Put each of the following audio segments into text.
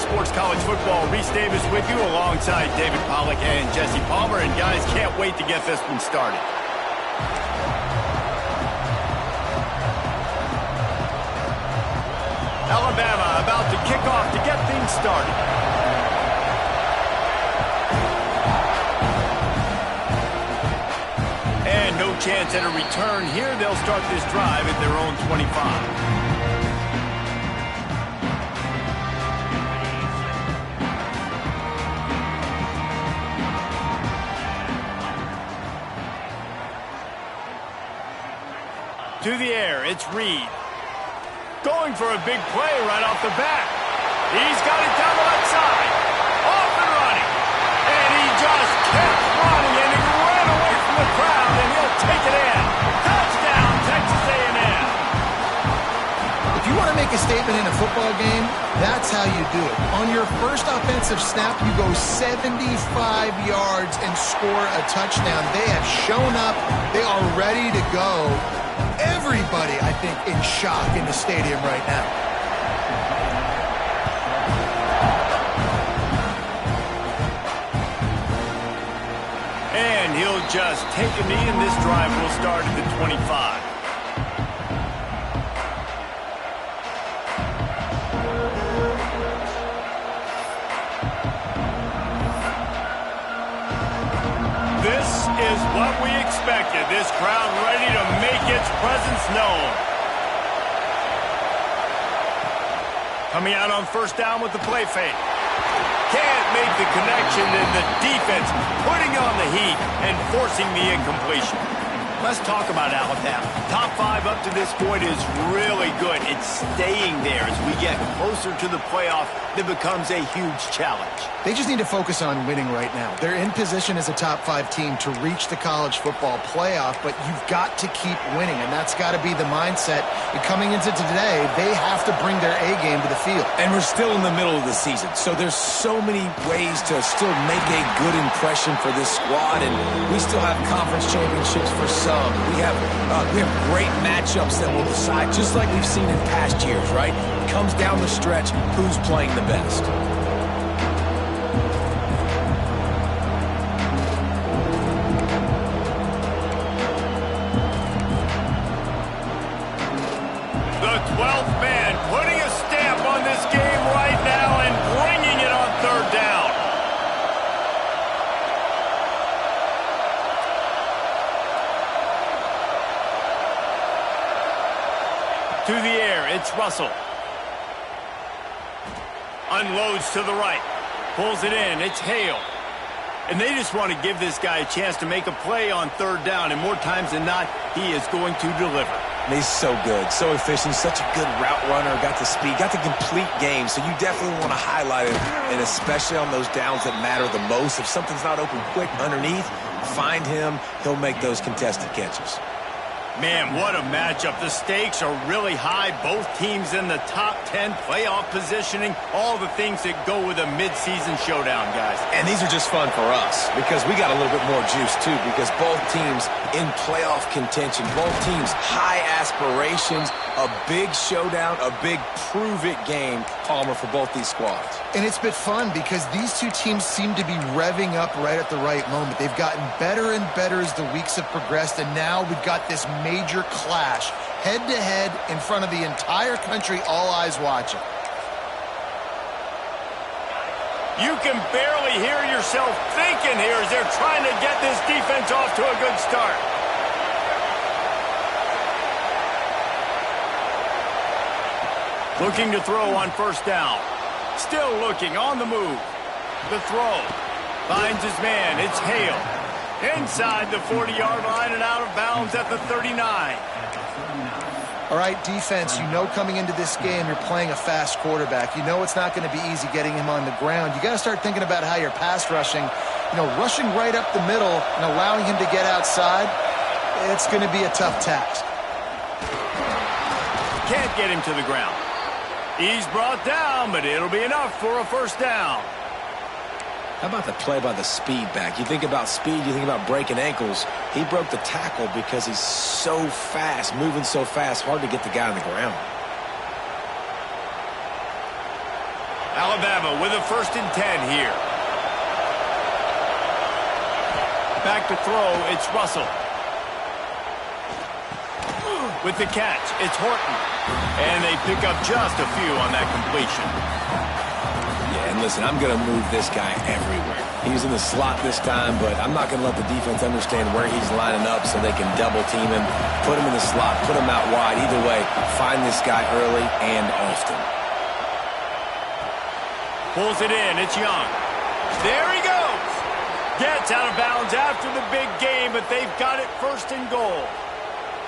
Sports College Football. Reese Davis with you alongside David Pollack and Jesse Palmer. And guys, can't wait to get this one started. Alabama about to kick off to get things started. And no chance at a return here. They'll start this drive at their own 25. To the air, it's Reed. Going for a big play right off the bat. He's got it down the left side. Off and running. And he just kept running, and he ran away from the crowd, and he'll take it in. Touchdown, Texas A&M. If you want to make a statement in a football game, that's how you do it. On your first offensive snap, you go 75 yards and score a touchdown. They have shown up. They are ready to go. Everybody, I think, in shock in the stadium right now. And he'll just take a knee, and this drive will start at the 25. This is what we expected. This crowd ready to make its presence known. Coming out on first down with the play fake. Can't make the connection, and the defense putting on the heat and forcing the incompletion. Let's talk about Alabama. Top 5 up to this point is really good. It's staying there. As we get closer to the playoff, it becomes a huge challenge. They just need to focus on winning right now. They're in position as a top 5 team to reach the college football playoff, but you've got to keep winning, and that's got to be the mindset. And coming into today, they have to bring their A game to the field. And we're still in the middle of the season, so there's so many ways to still make a good impression for this squad, and we still have conference championships for some. We have great matchups that will decide, just like we've seen in past years, right? It comes down the stretch, who's playing the best. The 12th man putting a stamp on this game right now and bringing it on third down. To the air, it's Russell. Unloads to the right. Pulls it in, it's Hale. And they just want to give this guy a chance to make a play on third down, and more times than not, he is going to deliver. He's so good, so efficient, such a good route runner, got the speed, got the complete game, so you definitely want to highlight it, and especially on those downs that matter the most. If something's not open quick underneath, find him, he'll make those contested catches. Man, what a matchup. The stakes are really high. Both teams in the top 10, playoff positioning, all the things that go with a midseason showdown, guys. And these are just fun for us because we got a little bit more juice, too, because both teams in playoff contention, both teams high aspirations, a big showdown, a big prove-it game, Palmer, for both these squads. And it's been fun because these two teams seem to be revving up right at the right moment. They've gotten better and better as the weeks have progressed, and now we've got this major clash, head-to-head in front of the entire country, all eyes watching. You can barely hear yourself thinking here as they're trying to get this defense off to a good start. Looking to throw on first down. Still looking, on the move. The throw. Finds his man. It's Hale. Inside the 40-yard line and out of bounds at the 39. All right, defense, you know coming into this game you're playing a fast quarterback. You know it's not going to be easy getting him on the ground. You got to start thinking about how you're pass rushing. You know, rushing right up the middle and allowing him to get outside, it's going to be a tough task. Can't get him to the ground. He's brought down, but it'll be enough for a first down. How about the play by the speed back? You think about speed, you think about breaking ankles. He broke the tackle because he's so fast, moving so fast, hard to get the guy on the ground. Alabama with a 1st and 10 here. Back to throw, it's Russell. With the catch, it's Horton. And they pick up just a few on that completion. Yeah, and listen, I'm going to move this guy everywhere. He's in the slot this time, but I'm not going to let the defense understand where he's lining up so they can double team him, put him in the slot, put him out wide. Either way, find this guy early and often. Pulls it in, it's Young. There he goes. Gets out of bounds after the big game, but they've got it 1st and goal.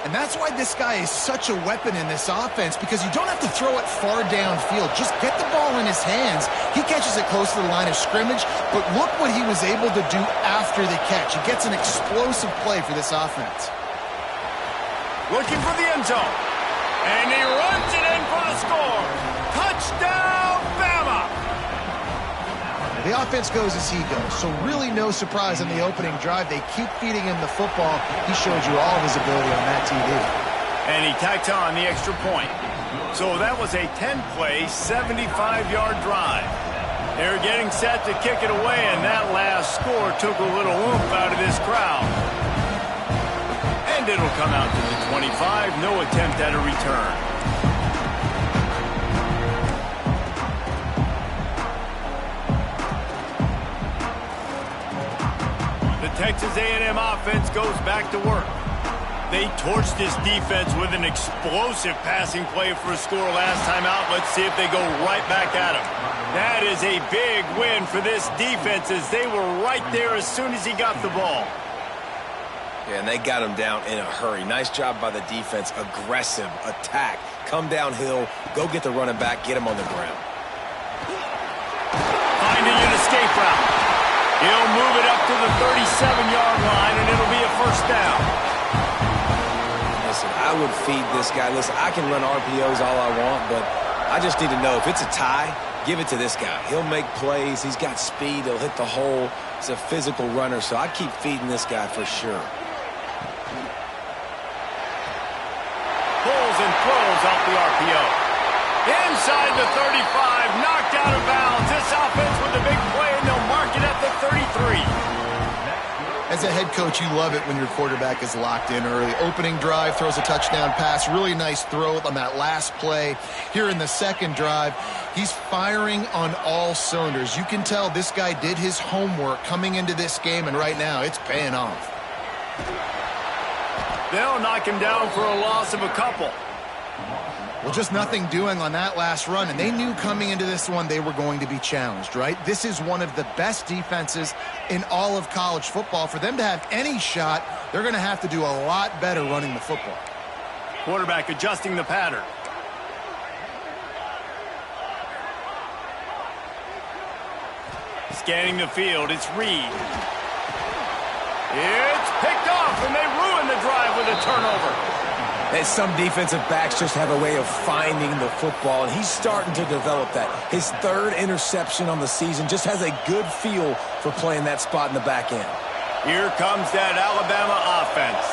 And that's why this guy is such a weapon in this offense, because you don't have to throw it far downfield. Just get the ball in his hands. He catches it close to the line of scrimmage, but look what he was able to do after the catch. He gets an explosive play for this offense. Looking for the end zone. And he runs it in for the score. Touchdown, Bama! The offense goes as he goes, so really no surprise on the opening drive. They keep feeding him the football. He showed you all of his ability on that TV. And he tacked on the extra point. So that was a 10-play, 75-yard drive. They're getting set to kick it away, and that last score took a little oomph out of this crowd. And it'll come out to the 25. No attempt at a return. Texas A&M offense goes back to work. They torched this defense with an explosive passing play for a score last time out. Let's see if they go right back at him. That is a big win for this defense, as they were right there as soon as he got the ball. Yeah, and they got him down in a hurry. Nice job by the defense. Aggressive attack. Come downhill. Go get the running back. Get him on the ground. Finding an escape route. He'll move it up to the 37-yard line, and it'll be a 1st down. Listen, I would feed this guy. Listen, I can run RPOs all I want, but I just need to know if it's a tie, give it to this guy. He'll make plays. He's got speed. He'll hit the hole. He's a physical runner, so I keep feeding this guy for sure. Pulls and throws off the RPO. Inside the 35, knocked out of bounds. This offense with a big play, and they'll mark it at the 33. As a head coach, you love it when your quarterback is locked in early. Opening drive, throws a touchdown pass. Really nice throw on that last play. Here in the 2nd drive, he's firing on all cylinders. You can tell this guy did his homework coming into this game, and right now it's paying off. They'll knock him down for a loss of a couple. Well, just nothing doing on that last run, and they knew coming into this one they were going to be challenged, right? This is one of the best defenses in all of college football. For them to have any shot, they're going to have to do a lot better running the football. Quarterback adjusting the pattern. Scanning the field, it's Reed. It's picked off, and they ruin the drive with a turnover. And some defensive backs just have a way of finding the football, and he's starting to develop that. His 3rd interception on the season, just has a good feel for playing that spot in the back end. Here comes that Alabama offense.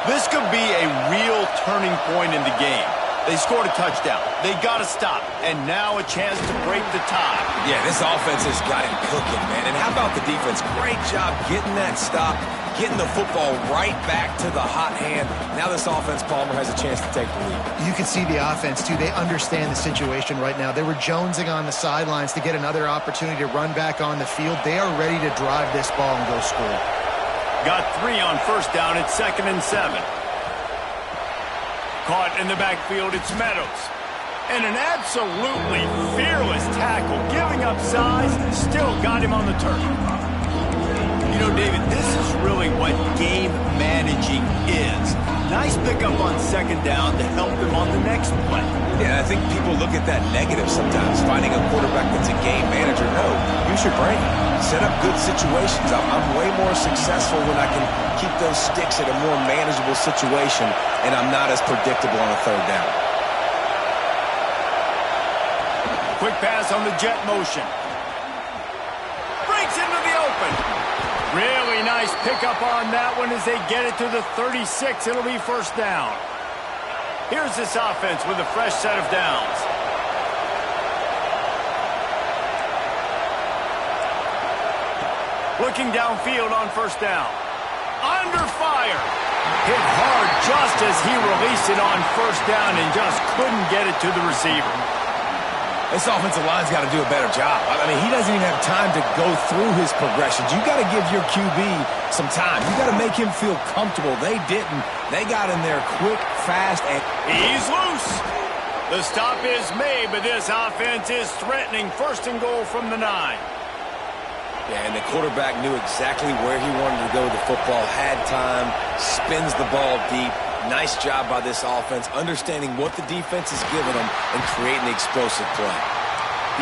This could be a real turning point in the game. They scored a touchdown. They got to stop, and now a chance to break the tie. Yeah, this offense has got him cooking, man. And how about the defense? Great job getting that stop, getting the football right back to the hot hand. Now this offense, Palmer, has a chance to take the lead. You can see the offense, too. They understand the situation right now. They were jonesing on the sidelines to get another opportunity to run back on the field. They are ready to drive this ball and go score. Got 3 on 1st down. It's 2nd and 7. Caught in the backfield, it's Meadows. And an absolutely fearless tackle, giving up size, still got him on the turf. You know, David, this is really what game managing is. Nice pickup on 2nd down to help them on the next play. Yeah, I think people look at that negative sometimes, finding a quarterback that's a game manager. No, use your brain. Set up good situations. I'm way more successful when I can keep those sticks at a more manageable situation, and I'm not as predictable on a 3rd down. Quick pass on the jet motion. Breaks into the open. Really nice pickup on that one as they get it to the 36. It'll be 1st down. Here's this offense with a fresh set of downs. Looking downfield on first down. Under fire. Hit hard just as he released it on first down and just couldn't get it to the receiver. This offensive line's got to do a better job. I mean, he doesn't even have time to go through his progressions. You got to give your QB some time. You got to make him feel comfortable. They didn't. They got in there quick, fast, and he's loose. The stop is made, but this offense is threatening first and goal from the 9. Yeah, and the quarterback knew exactly where he wanted to go with the football, had time, spins the ball deep. Nice job by this offense, understanding what the defense is giving them and creating the explosive play.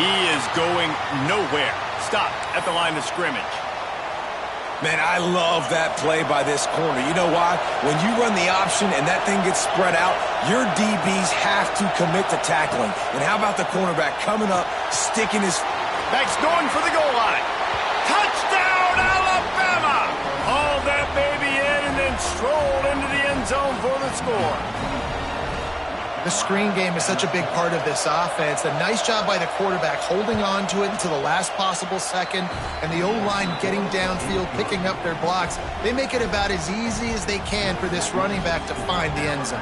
He is going nowhere. Stop at the line of scrimmage. Man, I love that play by this corner. You know why? When you run the option and that thing gets spread out, your DBs have to commit to tackling. And how about the cornerback coming up, sticking his... Back's going for the goal line. Touchdown, Alabama! Hauled that baby in and then strolled into the end zone for the score. The screen game is such a big part of this offense. A nice job by the quarterback holding on to it until the last possible second, and the O-line getting downfield, picking up their blocks. They make it about as easy as they can for this running back to find the end zone.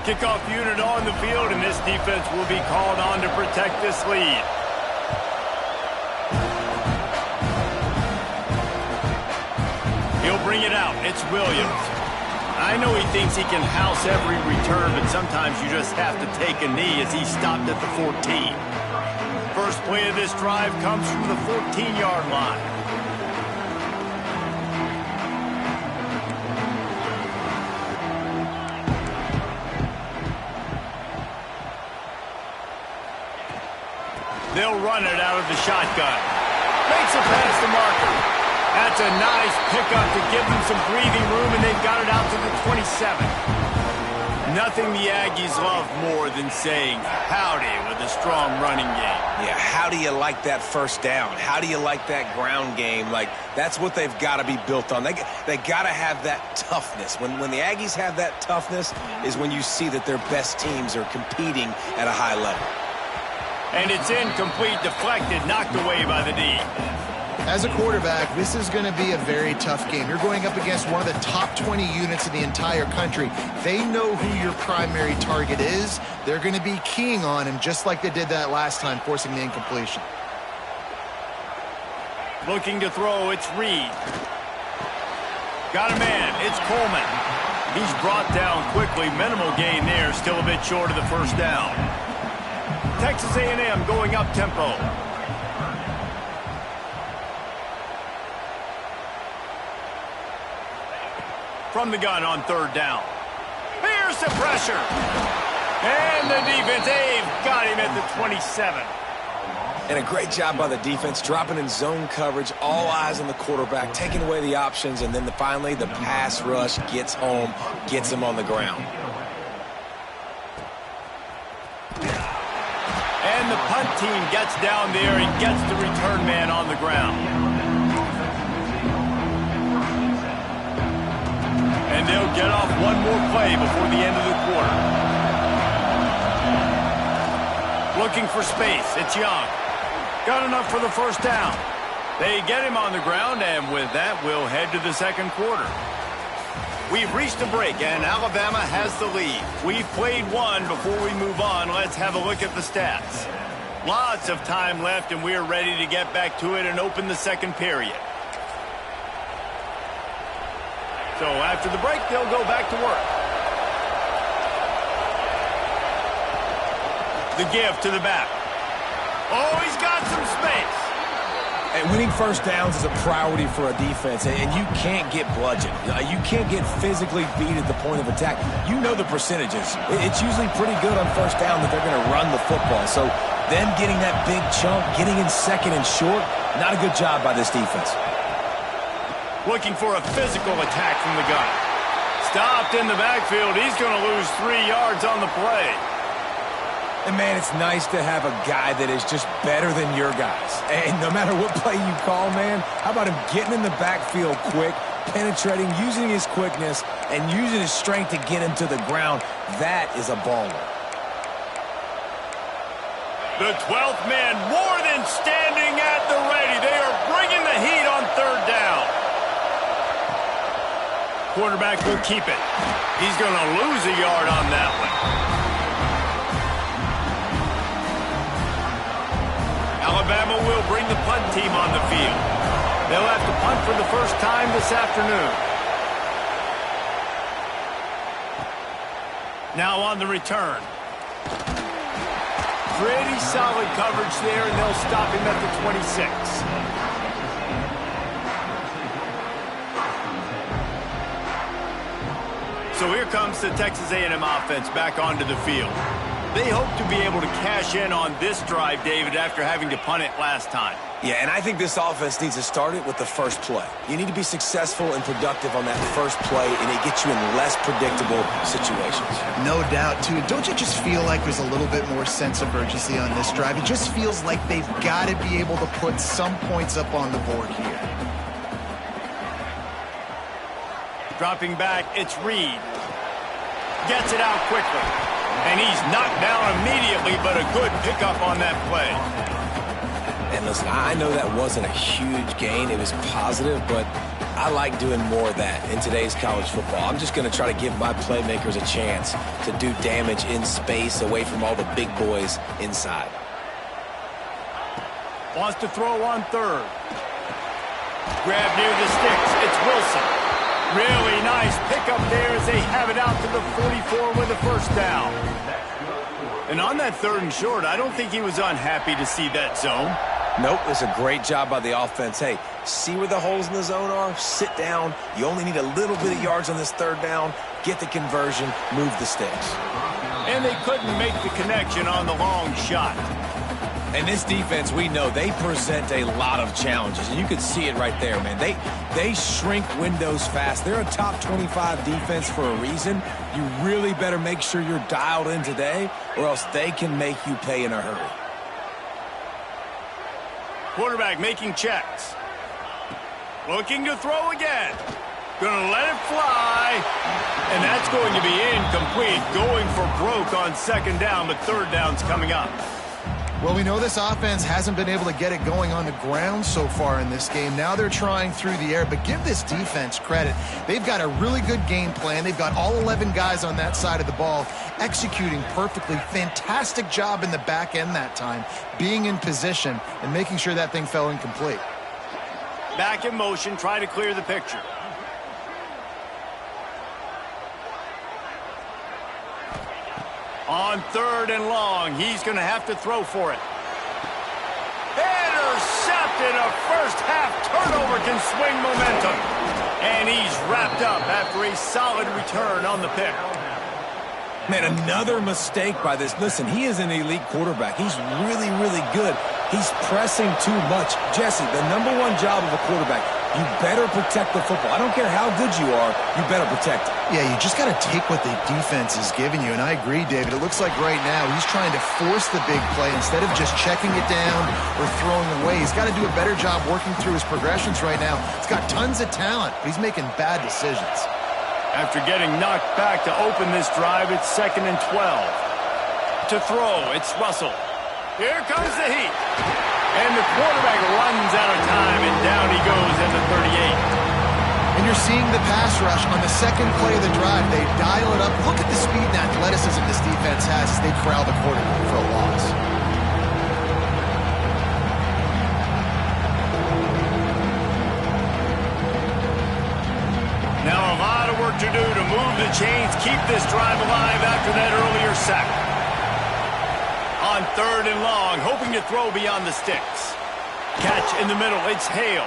Kickoff unit on the field, and this defense will be called on to protect this lead. He'll bring it out. It's Williams. I know he thinks he can house every return, but sometimes you just have to take a knee as he stopped at the 14. First play of this drive comes from the 14-yard line. They'll run it out of the shotgun. Makes it past the marker. That's a nice pickup to give them some breathing room, and they've got it out to the 27. Nothing the Aggies love more than saying howdy with a strong running game. Yeah, how do you like that first down? How do you like that ground game? Like, that's what they've got to be built on. They got to have that toughness. When the Aggies have that toughness is when you see that their best teams are competing at a high level. And it's incomplete, deflected, knocked away by the D. As a quarterback, this is going to be a very tough game. You're going up against one of the top 20 units in the entire country. They know who your primary target is. They're going to be keying on him just like they did that last time, forcing the incompletion. Looking to throw, it's Reed. Got a man, it's Coleman. He's brought down quickly, minimal gain there, still a bit short of the first down. Texas A&M going up tempo. From the gun on third down. Here's the pressure. And the defense, they've got him at the 27. And a great job by the defense, dropping in zone coverage, all eyes on the quarterback, taking away the options, and then finally the pass rush gets home, gets him on the ground. And the punt team gets down there and gets the return man on the ground. And they'll get off one more play before the end of the quarter. Looking for space, it's Young. Got enough for the first down. They get him on the ground, and with that, we'll head to the second quarter. We've reached a break, and Alabama has the lead. We've played one. Before we move on, let's have a look at the stats. Lots of time left, and we're ready to get back to it and open the second period. So after the break, they'll go back to work. The give to the back. Oh, he's got some space. And winning first downs is a priority for a defense, and you can't get bludgeoned. You can't get physically beat at the point of attack. You know the percentages. It's usually pretty good on first down that they're going to run the football. So then getting that big chunk, getting in second and short, not a good job by this defense. Looking for a physical attack from the gun. Stopped in the backfield. He's going to lose 3 yards on the play. And, man, it's nice to have a guy that is just better than your guys. And no matter what play you call, man, how about him getting in the backfield quick, penetrating, using his quickness, and using his strength to get him to the ground? That is a baller. The 12th man more than standing at the ready. They are bringing the heat on third down. Quarterback will keep it. He's going to lose a yard on that one. Alabama will bring the punt team on the field. They'll have to punt for the first time this afternoon. Now on the return. Pretty solid coverage there, and they'll stop him at the 26. So here comes the Texas A&M offense back onto the field. They hope to be able to cash in on this drive, David, after having to punt it last time. Yeah, and I think this offense needs to start it with the first play. You need to be successful and productive on that first play, and it gets you in less predictable situations. No doubt, too. Don't you just feel like there's a little bit more sense of urgency on this drive? It just feels like they've got to be able to put some points up on the board here. Dropping back, it's Reed. Gets it out quickly. And he's knocked down immediately, but a good pickup on that play. And listen, I know that wasn't a huge gain. It was positive, but I like doing more of that in today's college football. I'm just going to try to give my playmakers a chance to do damage in space away from all the big boys inside. Wants to throw on third. Grab near the sticks. It's Wilson. Really nice pickup there as they have it out to the 44 with a first down. And on that third and short, I don't think he was unhappy to see that zone. Nope, it's a great job by the offense. Hey, see where the holes in the zone are? Sit down. You only need a little bit of yards on this third down. Get the conversion. Move the sticks. And they couldn't make the connection on the long shot. And this defense, we know, they present a lot of challenges. And you can see it right there, man. They shrink windows fast. They're a top 25 defense for a reason. You really better make sure you're dialed in today, or else they can make you pay in a hurry. Quarterback making checks. Looking to throw again. Gonna let it fly. And that's going to be incomplete. Going for broke on second down, but third down's coming up. Well, we know this offense hasn't been able to get it going on the ground so far in this game. Now they're trying through the air, but give this defense credit. They've got a really good game plan. They've got all 11 guys on that side of the ball executing perfectly. Fantastic job in the back end that time, being in position and making sure that thing fell incomplete. Back in motion, try to clear the picture. On third and long, he's going to have to throw for it. Intercepted. A first half turnover can swing momentum. And he's wrapped up after a solid return on the pick. Man, another mistake by this. Listen, he is an elite quarterback. He's really, really good. He's pressing too much. Jesse, the number one job of a quarterback, you better protect the football. I don't care how good you are, you better protect it. Yeah, you just got to take what the defense is giving you, and I agree, David. It looks like right now he's trying to force the big play instead of just checking it down or throwing away. He's got to do a better job working through his progressions right now. He's got tons of talent, but he's making bad decisions. After getting knocked back to open this drive, it's 2nd and 12. To throw, it's Russell. Here comes the heat. And the quarterback runs out of time, and down he goes at the 38. And you're seeing the pass rush on the second play of the drive. They dial it up. Look at the speed and athleticism this defense has as they corral the quarterback for a loss. Now a lot of work to do to move the chains, keep this drive alive after that earlier sack. On third and long, hoping to throw beyond the sticks. Catch in the middle, it's Hale.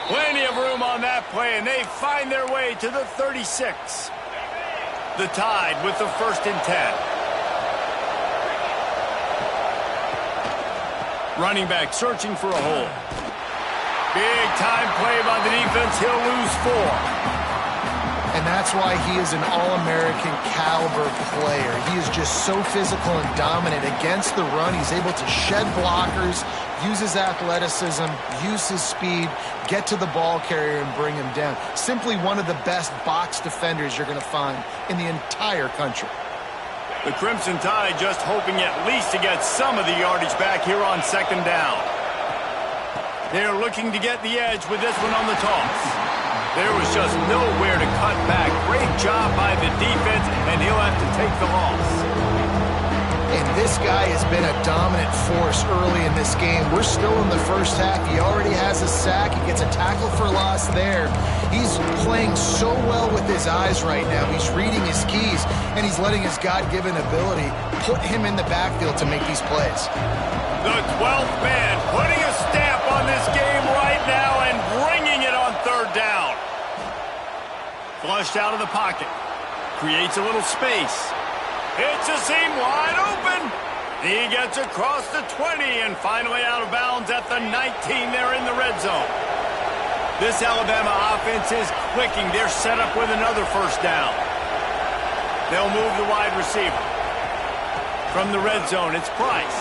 Plenty of room on that play, and they find their way to the 36. The Tide with the 1st and 10. Running back searching for a hole. Big time play by the defense. He'll lose 4. And that's why he is an All-American caliber player. He is just so physical and dominant against the run. He's able to shed blockers, use his athleticism, use his speed, get to the ball carrier and bring him down. Simply one of the best box defenders you're going to find in the entire country. The Crimson Tide just hoping at least to get some of the yardage back here on second down. They're looking to get the edge with this one on the toss. There was just nowhere to cut back. Great job by the defense, and he'll have to take the loss. And this guy has been a dominant force early in this game. We're still in the first half. He already has a sack. He gets a tackle for loss there. He's playing so well with his eyes right now. He's reading his keys, and he's letting his God-given ability put him in the backfield to make these plays. The 12th man putting a stamp on this game right now and bringing it on third down. Flushed out of the pocket. Creates a little space. It's a seam wide open. He gets across the 20 and finally out of bounds at the 19 there in the red zone. This Alabama offense is clicking. They're set up with another first down. They'll move the wide receiver. From the red zone, it's Price.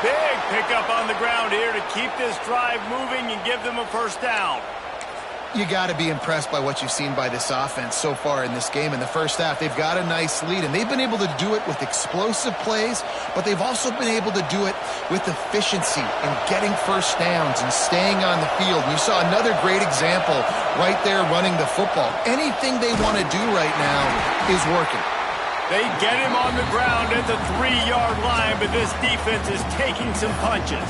Big pickup on the ground here to keep this drive moving and give them a first down. You got to be impressed by what you've seen by this offense so far in this game. In the first half, they've got a nice lead, and they've been able to do it with explosive plays, but they've also been able to do it with efficiency and getting first downs and staying on the field. You saw another great example right there running the football. Anything they want to do right now is working. They get him on the ground at the 3-yard line, but this defense is taking some punches.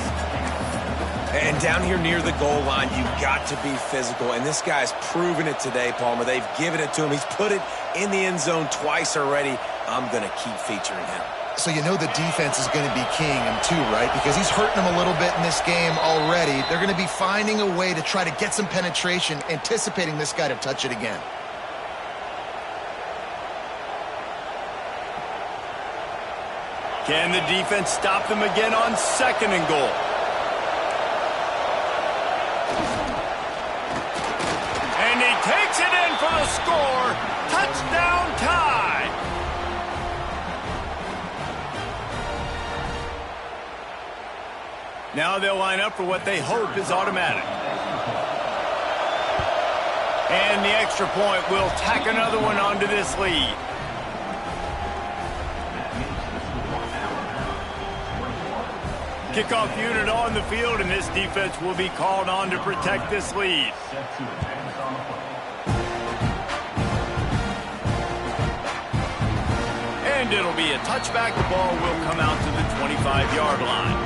And down here near the goal line, you've got to be physical. And this guy's proven it today, Palmer. They've given it to him. He's put it in the end zone twice already. I'm going to keep featuring him. So you know the defense is going to be keying him too, right? Because he's hurting them a little bit in this game already. They're going to be finding a way to try to get some penetration, anticipating this guy to touch it again. Can the defense stop them again on second and goal? And he takes it in for the score. Touchdown tie. Now they'll line up for what they hope is automatic. And the extra point will tack another one onto this lead. Kickoff unit on the field, and this defense will be called on to protect this lead. And it'll be a touchback. The ball will come out to the 25-yard line.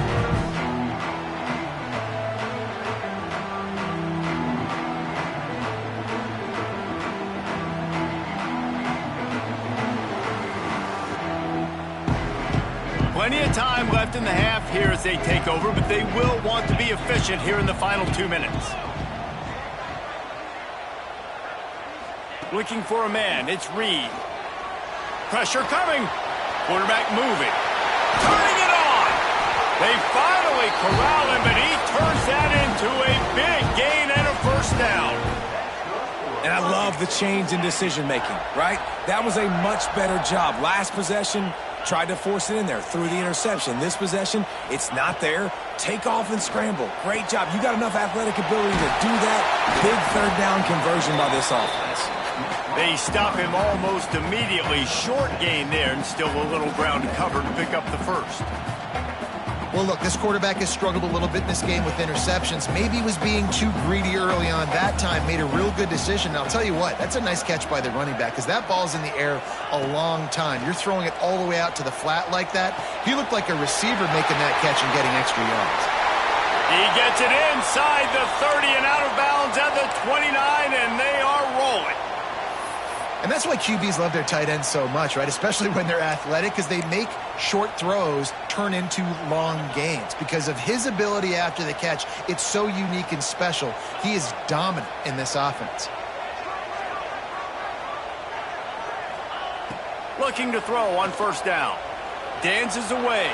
Plenty of time left in the half here as they take over, but they will want to be efficient here in the final 2 minutes. Looking for a man, it's Reed. Pressure coming. Quarterback moving. Turning it on. They finally corral him, and he turns that into a big gain and a first down. And I love the change in decision-making, right? That was a much better job. Last possession, tried to force it in there through the interception. This possession, it's not there. Take off and scramble. Great job. You got enough athletic ability to do that. Big third down conversion by this offense. They stop him almost immediately. Short gain there, and still a little ground to cover to pick up the first. Well, look, this quarterback has struggled a little bit in this game with interceptions. Maybe he was being too greedy early on. That time made a real good decision. Now, I'll tell you what, that's a nice catch by the running back because that ball's in the air a long time. You're throwing it all the way out to the flat like that. He looked like a receiver making that catch and getting extra yards. He gets it inside the 30 and out of bounds at the 29, and they are rolling. And that's why QBs love their tight ends so much, right? Especially when they're athletic, because they make short throws turn into long gains. Because of his ability after the catch, it's so unique and special. He is dominant in this offense. Looking to throw on first down. Dances away.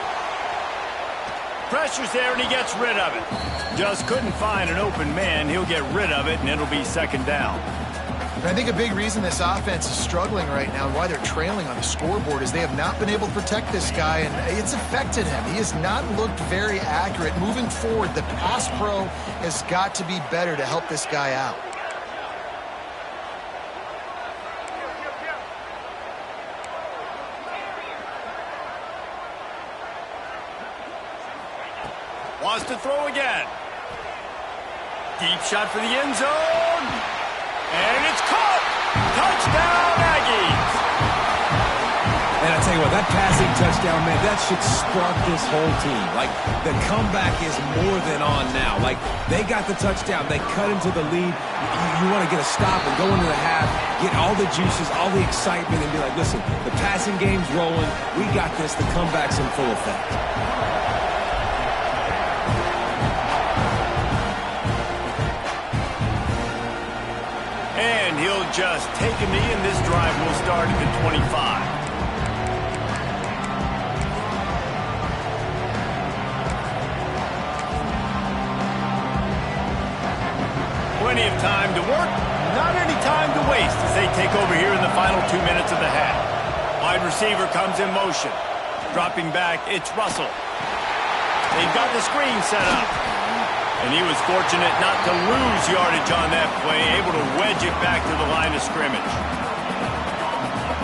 Pressure's there, and he gets rid of it. Just couldn't find an open man. He'll get rid of it, and it'll be second down. And I think a big reason this offense is struggling right now and why they're trailing on the scoreboard is they have not been able to protect this guy, and it's affected him. He has not looked very accurate. Moving forward, the pass pro has got to be better to help this guy out. Wants to throw again. Deep shot for the end zone. And it's caught. Touchdown, Aggies. And I tell you what, that passing touchdown, man, that should spark this whole team. Like, the comeback is more than on now. Like, they got the touchdown. They cut into the lead. You want to get a stop and go into the half, get all the juices, all the excitement, and be like, listen, the passing game's rolling. We got this. The comeback's in full effect. And he'll just take a knee, and this drive will start at the 25. Plenty of time to work, not any time to waste as they take over here in the final 2 minutes of the half. Wide receiver comes in motion. Dropping back, it's Russell. They've got the screen set up. And he was fortunate not to lose yardage on that play, able to wedge it back to the line of scrimmage.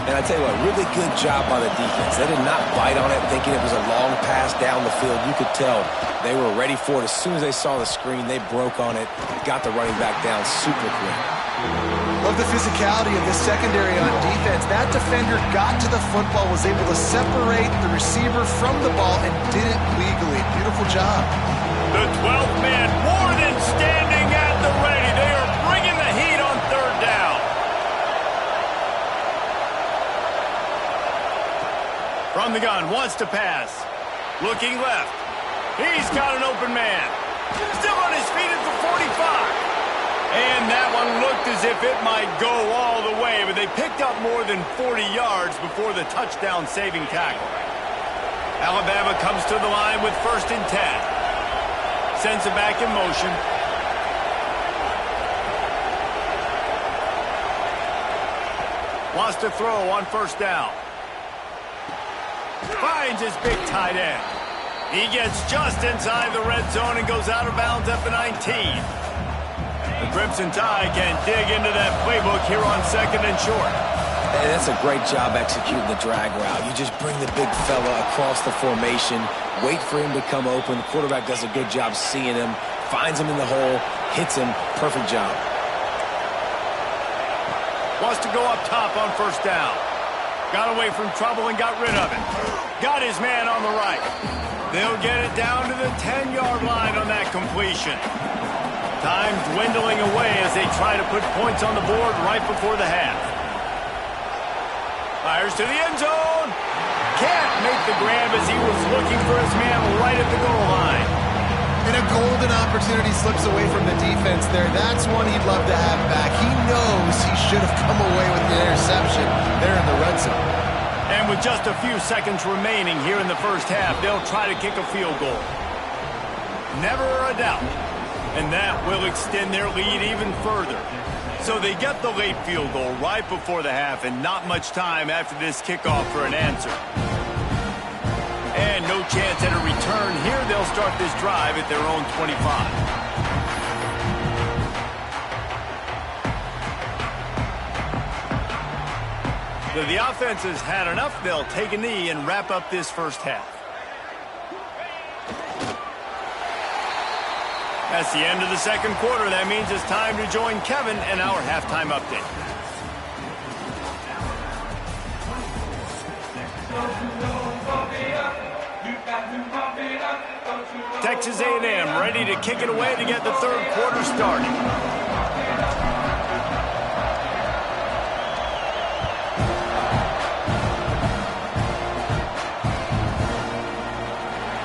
And I tell you what, really good job by the defense. They did not bite on it thinking it was a long pass down the field. You could tell they were ready for it. As soon as they saw the screen, they broke on it, got the running back down super quick. Love the physicality of this secondary on defense. That defender got to the football, was able to separate the receiver from the ball, and did it legally. Beautiful job. The 12th man more than standing at the ready. They are bringing the heat on third down. From the gun, wants to pass. Looking left. He's got an open man. Still on his feet at the 45. And that one looked as if it might go all the way, but they picked up more than 40 yards before the touchdown-saving tackle. Alabama comes to the line with 1st and 10. Sends it back in motion. Wants to throw on 1st down. Finds his big tight end. He gets just inside the red zone and goes out of bounds at the 19. The Crimson Tide can dig into that playbook here on 2nd and short. And that's a great job executing the drag route. You just bring the big fella across the formation, wait for him to come open. The quarterback does a good job seeing him, finds him in the hole, hits him. Perfect job. Wants to go up top on 1st down. Got away from trouble and got rid of it. Got his man on the right. They'll get it down to the 10-yard line on that completion. Time dwindling away as they try to put points on the board right before the half. Fires to the end zone. Can't make the grab as he was looking for his man right at the goal line. And a golden opportunity slips away from the defense there. That's one he'd love to have back. He knows he should have come away with the interception there in the red zone. And with just a few seconds remaining here in the first half, they'll try to kick a field goal. Never a doubt. And that will extend their lead even further. So they get the late field goal right before the half, and not much time after this kickoff for an answer. And no chance at a return here. They'll start this drive at their own 25. So the offense has had enough. They'll take a knee and wrap up this first half. That's the end of the second quarter. That means it's time to join Kevin in our halftime update. Texas A&M ready to kick it away to get the third quarter started.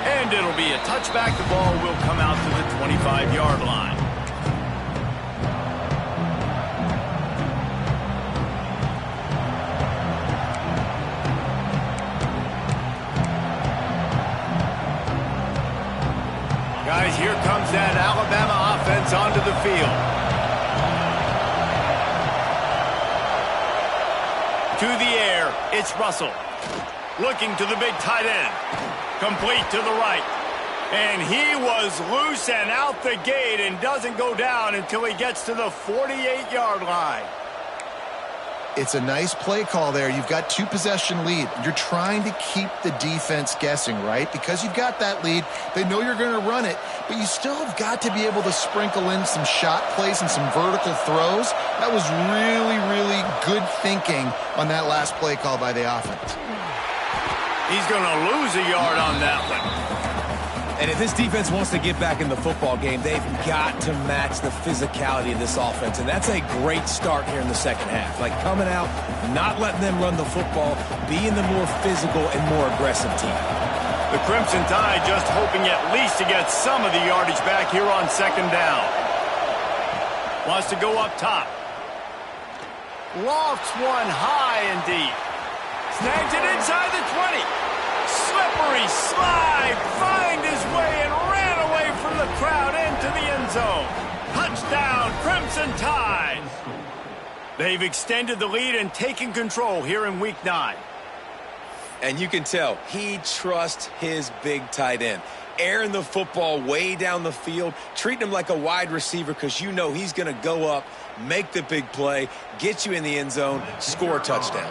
And it'll be a touchback. The ball will come out to the 25-yard line. Guys, here comes that Alabama offense onto the field. To the air, it's Russell. Looking to the big tight end. Complete to the right. And he was loose and out the gate and doesn't go down until he gets to the 48-yard line. It's a nice play call there. You've got 2-possession lead. You're trying to keep the defense guessing, right? Because you've got that lead. They know you're going to run it, but you still have got to be able to sprinkle in some shot plays and some vertical throws. That was really, really good thinking on that last play call by the offense. He's going to lose a yard on that one. And if this defense wants to get back in the football game, they've got to match the physicality of this offense. And that's a great start here in the second half. Like coming out, not letting them run the football, being the more physical and more aggressive team. The Crimson Tide just hoping at least to get some of the yardage back here on second down. Wants to go up top. Lofts one high and deep. Snags it inside the 20. Slippery slide, find his way and ran away from the crowd into the end zone. Touchdown, Crimson Tide. They've extended the lead and taken control here in Week 9. And you can tell he trusts his big tight end. Airing the football way down the field, treating him like a wide receiver because you know he's going to go up, make the big play, get you in the end zone, score a touchdown.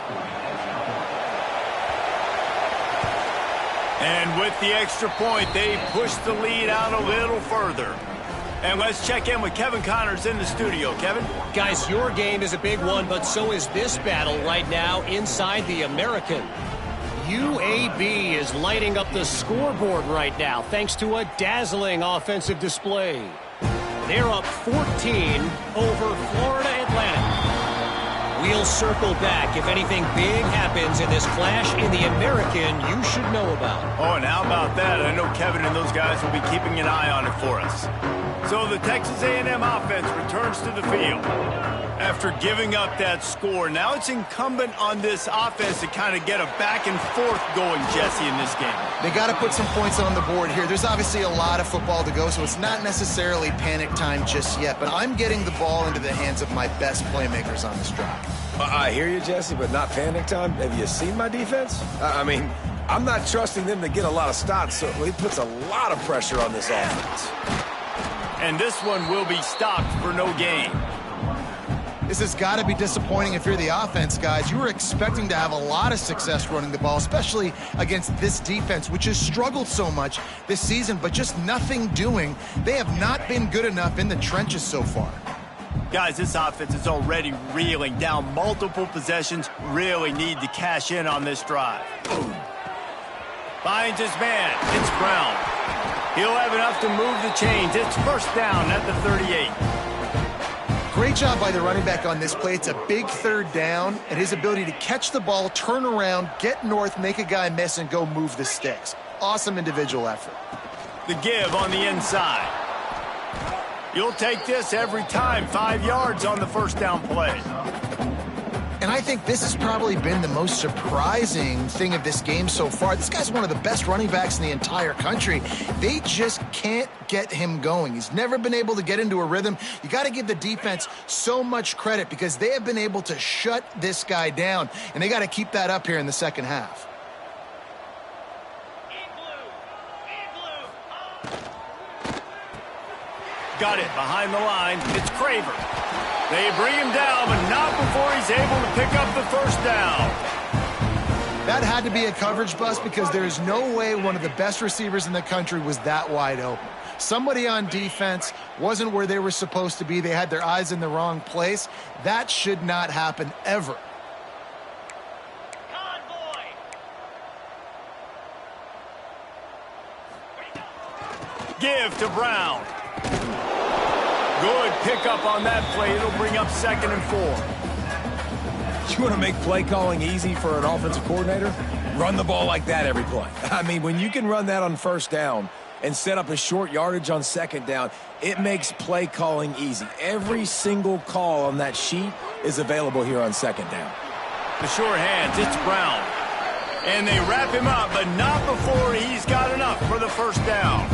And with the extra point, they push the lead out a little further. And let's check in with Kevin Connors in the studio. Kevin? Guys, your game is a big one, but so is this battle right now inside the American. UAB is lighting up the scoreboard right now thanks to a dazzling offensive display. They're up 14 over Florida Atlantic. We'll circle back if anything big happens in this clash in the American you should know about. Oh, and how about that? I know Kevin and those guys will be keeping an eye on it for us. So the Texas A&M offense returns to the field. After giving up that score, now it's incumbent on this offense to kind of get a back and forth going, Jesse, in this game. They got to put some points on the board here. There's obviously a lot of football to go, so it's not necessarily panic time just yet, but I'm getting the ball into the hands of my best playmakers on this drive. I hear you, Jesse, but not panic time. Have you seen my defense? I mean, I'm not trusting them to get a lot of stops, so it puts a lot of pressure on this offense. And this one will be stopped for no gain. This has got to be disappointing if you're the offense, guys. You were expecting to have a lot of success running the ball, especially against this defense, which has struggled so much this season, but just nothing doing. They have not been good enough in the trenches so far. Guys, this offense is already reeling down multiple possessions. Really need to cash in on this drive. Boom. Finds his man. It's Brown. He'll have enough to move the chains. It's first down at the 38. Great job by the running back on this play. It's a big third down, and his ability to catch the ball, turn around, get north, make a guy miss, and go move the sticks. Awesome individual effort. The give on the inside. You'll take this every time. 5 yards on the first down play. And I think this has probably been the most surprising thing of this game so far. This guy's one of the best running backs in the entire country. They just can't get him going. He's never been able to get into a rhythm. You got to give the defense so much credit because they have been able to shut this guy down, and they got to keep that up here in the second half. Got it behind the line. It's Craver. They bring him down, but not before he's able to pick up the first down. That had to be a coverage bust because there is no way one of the best receivers in the country was that wide open. Somebody on defense wasn't where they were supposed to be. They had their eyes in the wrong place. That should not happen ever. Give to Brown. Good pickup on that play. It'll bring up 2nd and 4. You want to make play calling easy for an offensive coordinator? Run the ball like that every play. I mean, when you can run that on first down and set up a short yardage on second down, it makes play calling easy. Every single call on that sheet is available here on second down. The sure hands, it's Brown. And they wrap him up, but not before he's got enough for the first down.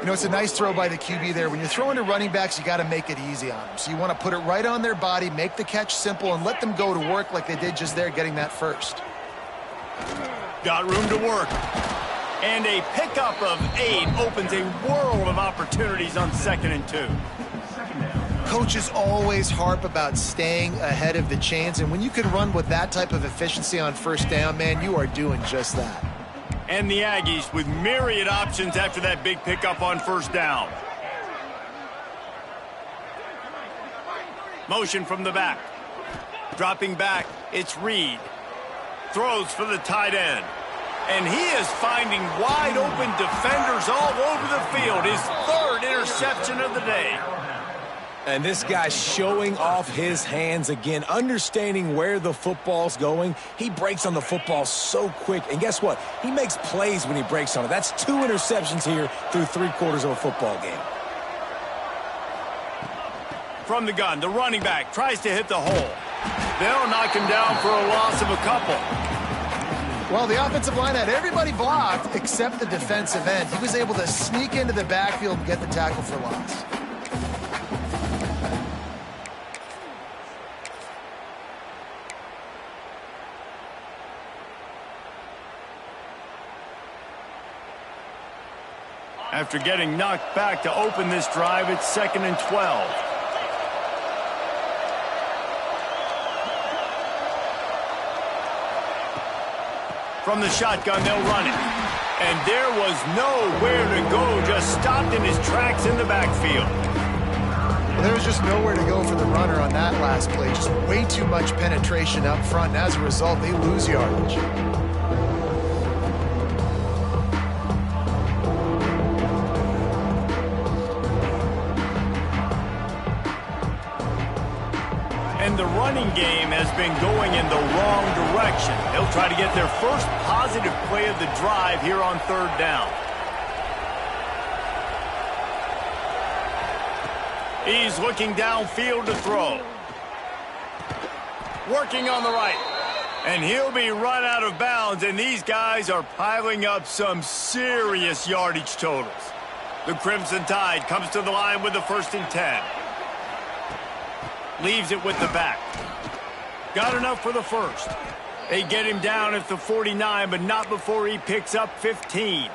You know, it's a nice throw by the QB there. When you're throwing to running backs, you got to make it easy on them. So you want to put it right on their body, make the catch simple, and let them go to work like they did just there, getting that first. Got room to work. And a pickup of 8 opens a world of opportunities on 2nd and 2. Coaches always harp about staying ahead of the chains, and when you can run with that type of efficiency on first down, man, you are doing just that. And the Aggies with myriad options after that big pickup on first down. Motion from the back. Dropping back, it's Reed. Throws for the tight end. And he is finding wide open defenders all over the field. His third interception of the day. And this guy's showing off his hands again, understanding where the football's going. He breaks on the football so quick. And guess what? He makes plays when he breaks on it. That's 2 interceptions here through 3/4 of a football game. From the gun, the running back tries to hit the hole. They'll knock him down for a loss of a couple. Well, the offensive line had everybody blocked except the defensive end. He was able to sneak into the backfield and get the tackle for loss. After getting knocked back to open this drive, it's 2nd and 12. From the shotgun, they'll run it. And there was nowhere to go, just stopped in his tracks in the backfield. Well, there was just nowhere to go for the runner on that last play. Just way too much penetration up front, and as a result, they lose yardage. And the running game has been going in the wrong direction. They'll try to get their first positive play of the drive here on 3rd down. He's looking downfield to throw. Working on the right. And he'll be run out of bounds, and these guys are piling up some serious yardage totals. The Crimson Tide comes to the line with the 1st and 10. Leaves it with the back. Got enough for the first. They get him down at the 49, but not before he picks up 15.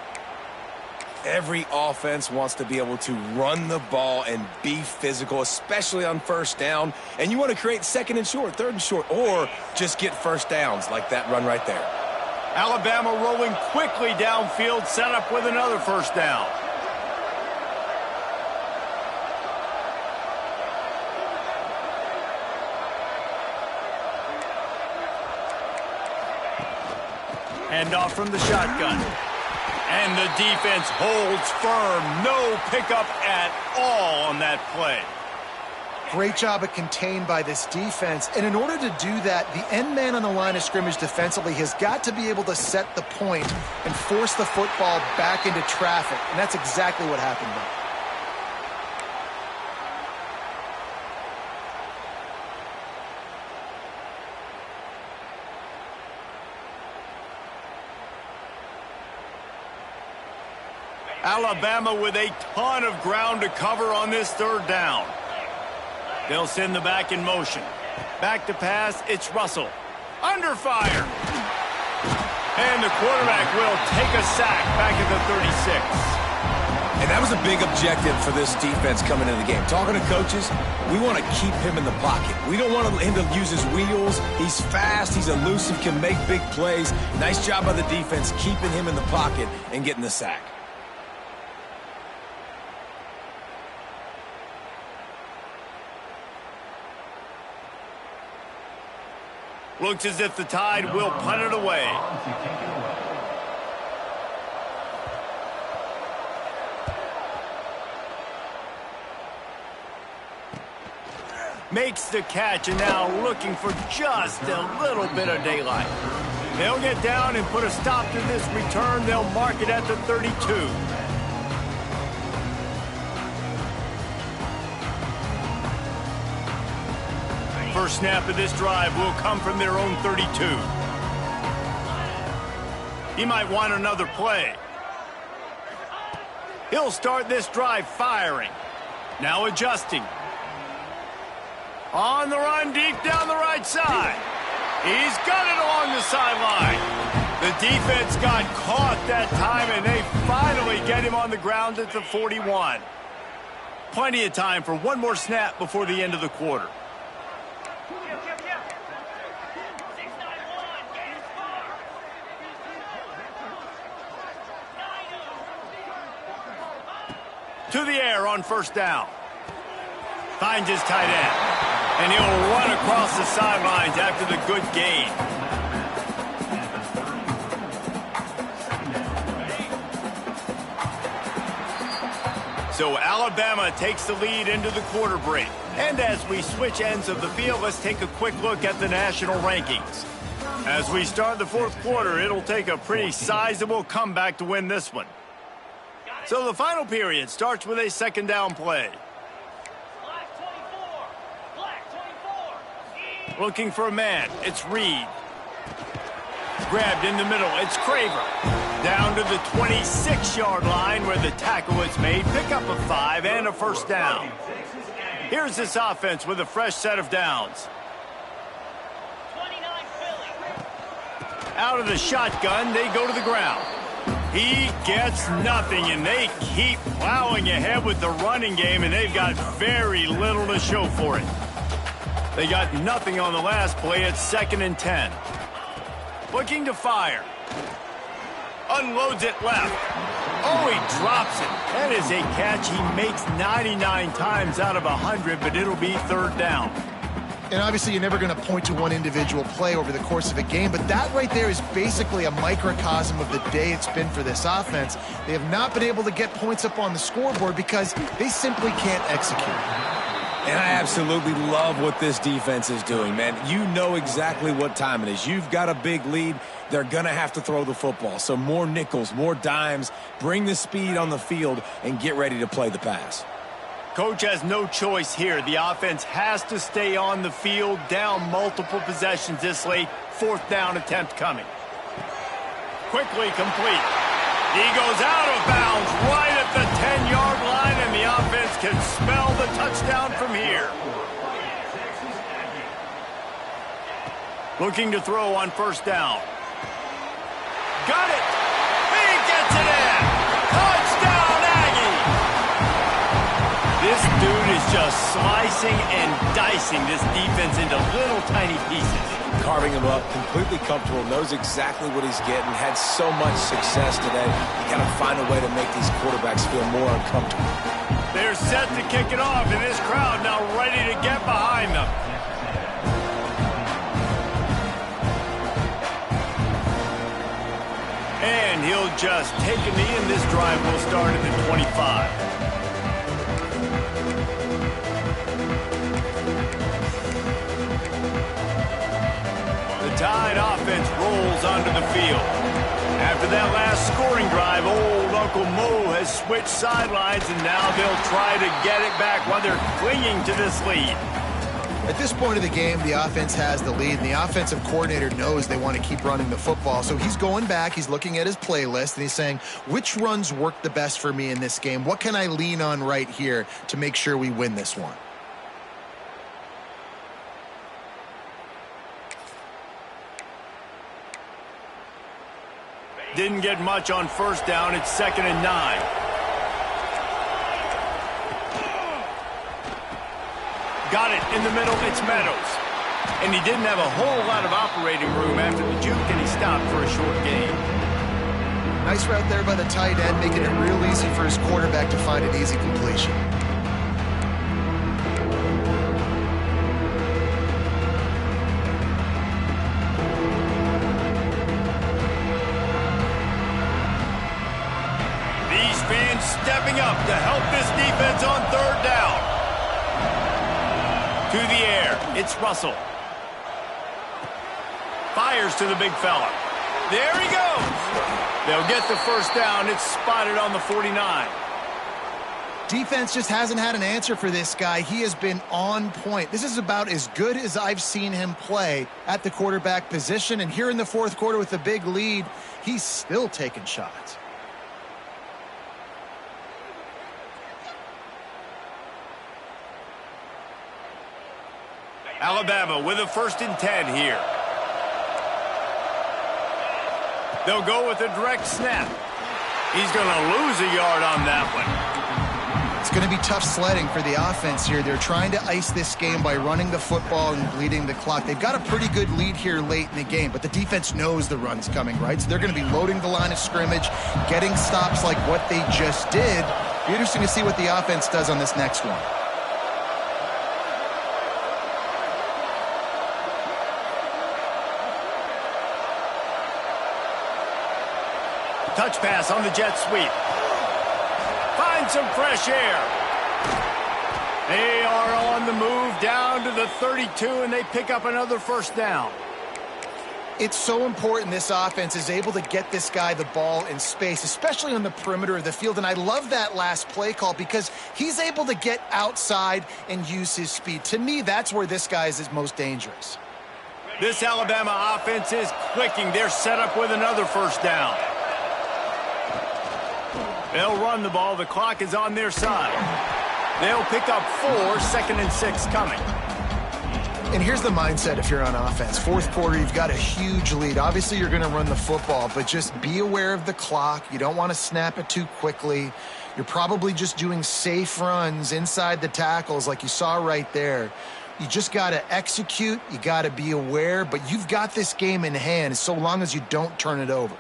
Every offense wants to be able to run the ball and be physical, especially on first down. And you want to create 2nd and short, 3rd and short, or just get first downs like that run right there. Alabama rolling quickly downfield, set up with another first down. Hand off from the shotgun. And the defense holds firm. No pickup at all on that play. Great job of contained by this defense. And in order to do that, the end man on the line of scrimmage defensively has got to be able to set the point and force the football back into traffic. And that's exactly what happened there. Alabama with a ton of ground to cover on this 3rd down. They'll send the back in motion. Back to pass, it's Russell. Under fire. And the quarterback will take a sack back at the 36. And that was a big objective for this defense coming into the game. Talking to coaches, we want to keep him in the pocket. We don't want him to use his wheels. He's fast, he's elusive, can make big plays. Nice job by the defense keeping him in the pocket and getting the sack. Looks as if the Tide will punt it away. Makes the catch, and now looking for just a little bit of daylight. They'll get down and put a stop to this return. They'll mark it at the 32. First snap of this drive will come from their own 32. He might want another play. He'll start this drive firing. Now adjusting. On the run deep down the right side. He's got it along the sideline. The defense got caught that time, and they finally get him on the ground at the 41. Plenty of time for one more snap before the end of the quarter. To the air on first down. Finds his tight end. And he'll run across the sidelines after the good gain. So Alabama takes the lead into the quarter break. And as we switch ends of the field, let's take a quick look at the national rankings. As we start the fourth quarter, it'll take a pretty sizable comeback to win this one. So the final period starts with a second down play. Looking for a man, it's Reed. Grabbed in the middle, it's Craver. Down to the 26-yard line where the tackle is made. Pick up a 5 and a first down. Here's this offense with a fresh set of downs. Out of the shotgun, they go to the ground. He gets nothing, and they keep plowing ahead with the running game, and they've got very little to show for it. They got nothing on the last play. It's 2nd and 10. Looking to fire. Unloads it left. Oh, he drops it. That is a catch he makes 99 times out of 100, but it'll be 3rd down. And obviously, you're never going to point to one individual play over the course of a game, but that right there is basically a microcosm of the day it's been for this offense. They have not been able to get points up on the scoreboard because they simply can't execute. And I absolutely love what this defense is doing, man. You know exactly what time it is. You've got a big lead. They're going to have to throw the football. So more nickels, more dimes, bring the speed on the field, and get ready to play the pass. Coach has no choice here. The offense has to stay on the field, down multiple possessions this late. 4th down attempt coming. Quickly complete. He goes out of bounds right at the 10-yard line, and the offense can smell the touchdown from here. Looking to throw on first down. Got it! He gets it in! Touchdown, Aggie! This dude is just slicing and dicing this defense into little tiny pieces. Carving him up, completely comfortable, knows exactly what he's getting, had so much success today. You got to find a way to make these quarterbacks feel more uncomfortable. They're set to kick it off, and this crowd now ready to get behind them. And he'll just take a knee, and this drive will start at the 25. Tide offense rolls onto the field. After that last scoring drive, old Uncle Mo has switched sidelines, and now they'll try to get it back while they're clinging to this lead. At this point of the game, the offense has the lead, and the offensive coordinator knows they want to keep running the football. So he's going back, he's looking at his playlist, and he's saying, which runs work the best for me in this game? What can I lean on right here to make sure we win this one? Didn't get much on first down. It's 2nd and 9. Got it in the middle. It's Meadows. And he didn't have a whole lot of operating room after the juke, and he stopped for a short gain. Nice route there by the tight end, making it real easy for his quarterback to find an easy completion. Stepping up to help this defense on 3rd down. To the air, it's Russell. Fires to the big fella. There he goes. They'll get the first down. It's spotted on the 49. Defense just hasn't had an answer for this guy. He has been on point. This is about as good as I've seen him play at the quarterback position. And here in the 4th quarter with a big lead, he's still taking shots. Alabama with a 1st and 10 here. They'll go with a direct snap. He's going to lose a yard on that one. It's going to be tough sledding for the offense here. They're trying to ice this game by running the football and bleeding the clock. They've got a pretty good lead here late in the game, but the defense knows the run's coming, right? So they're going to be loading the line of scrimmage, getting stops like what they just did. Be interesting to see what the offense does on this next one. Touch pass on the jet sweep. Find some fresh air. They are on the move down to the 32, and they pick up another first down. It's so important this offense is able to get this guy the ball in space, especially on the perimeter of the field. And I love that last play call because he's able to get outside and use his speed. To me, that's where this guy is most dangerous. This Alabama offense is clicking. They're set up with another first down. They'll run the ball. The clock is on their side. They'll pick up 4, 2nd and 6 coming. And here's the mindset if you're on offense. Fourth quarter, you've got a huge lead. Obviously, you're going to run the football, but just be aware of the clock. You don't want to snap it too quickly. You're probably just doing safe runs inside the tackles like you saw right there. You just got to execute. You got to be aware, but you've got this game in hand so long as you don't turn it over.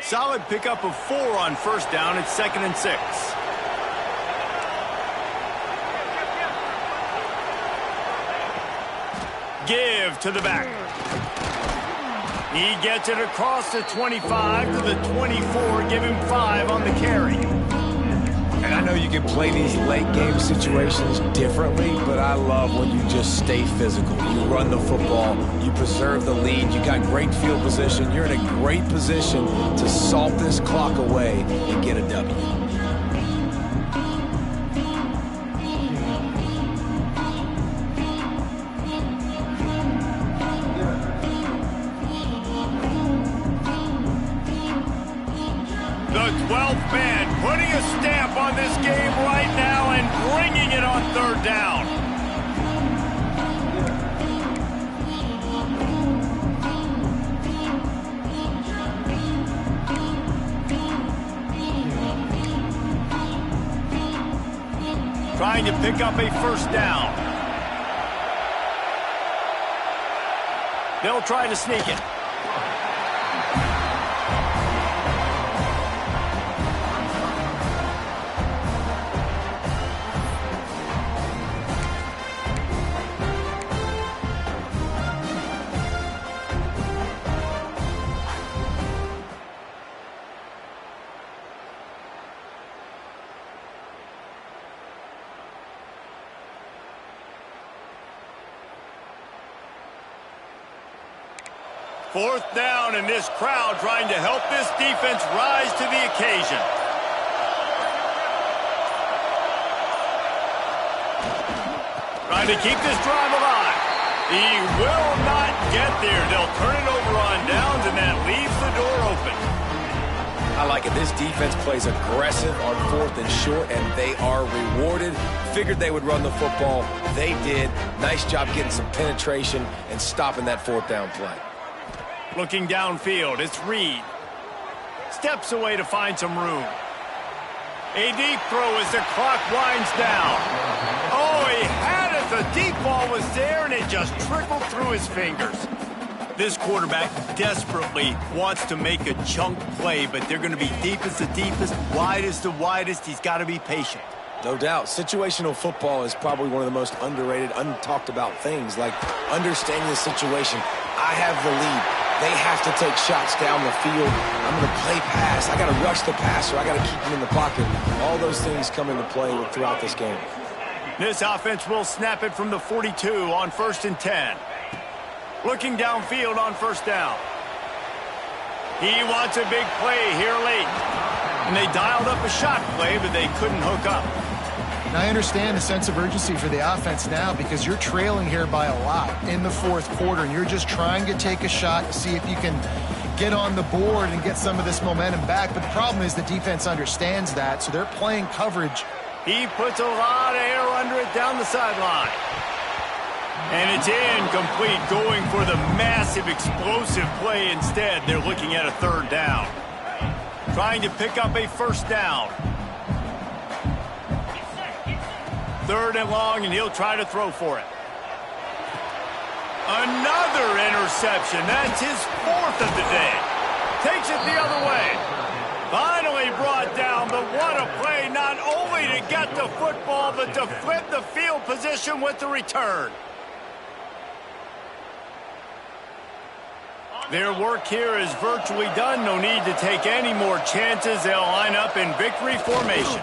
Solid pickup of 4 on first down. It's 2nd and 6. Give to the back. He gets it across the 25 to the 24. Give him 5 on the carry. And I know you can play these late game situations differently, but I love when you just stay physical. You run the football, you preserve the lead, you got great field position, you're in a great position to salt this clock away and get a W. The 12th man putting a stamp on this game right now and bringing it on third down. Trying to pick up a first down. They'll try to sneak it. Fourth down, and this crowd trying to help this defense rise to the occasion. Trying to keep this drive alive. He will not get there. They'll turn it over on downs, and that leaves the door open. I like it. This defense plays aggressive on 4th and short, and they are rewarded. Figured they would run the football. They did. Nice job getting some penetration and stopping that 4th down play. Looking downfield, it's Reed. Steps away to find some room. A deep throw as the clock winds down. Oh, he had it. The deep ball was there, and it just trickled through his fingers. This quarterback desperately wants to make a chunk play, but they're going to be deep as the deepest, wide as the widest. He's got to be patient. No doubt. Situational football is probably one of the most underrated, untalked about things, like understanding the situation. I have the lead. They have to take shots down the field. I'm going to play pass. I got to rush the passer. I got to keep him in the pocket. All those things come into play throughout this game. This offense will snap it from the 42 on 1st and 10. Looking downfield on first down. He wants a big play here late. And they dialed up a shot play, but they couldn't hook up. And I understand the sense of urgency for the offense now because you're trailing here by a lot in the fourth quarter, and you're just trying to take a shot to see if you can get on the board and get some of this momentum back. But the problem is the defense understands that, so they're playing coverage. He puts a lot of air under it down the sideline. And it's incomplete, going for the massive explosive play instead. They're looking at a third down. Trying to pick up a first down. 3rd and long, and he'll try to throw for it. Another interception. That's his 4th of the day. Takes it the other way. Finally brought down, but what a play, not only to get the football, but to flip the field position with the return. Their work here is virtually done. No need to take any more chances. They'll line up in victory formation.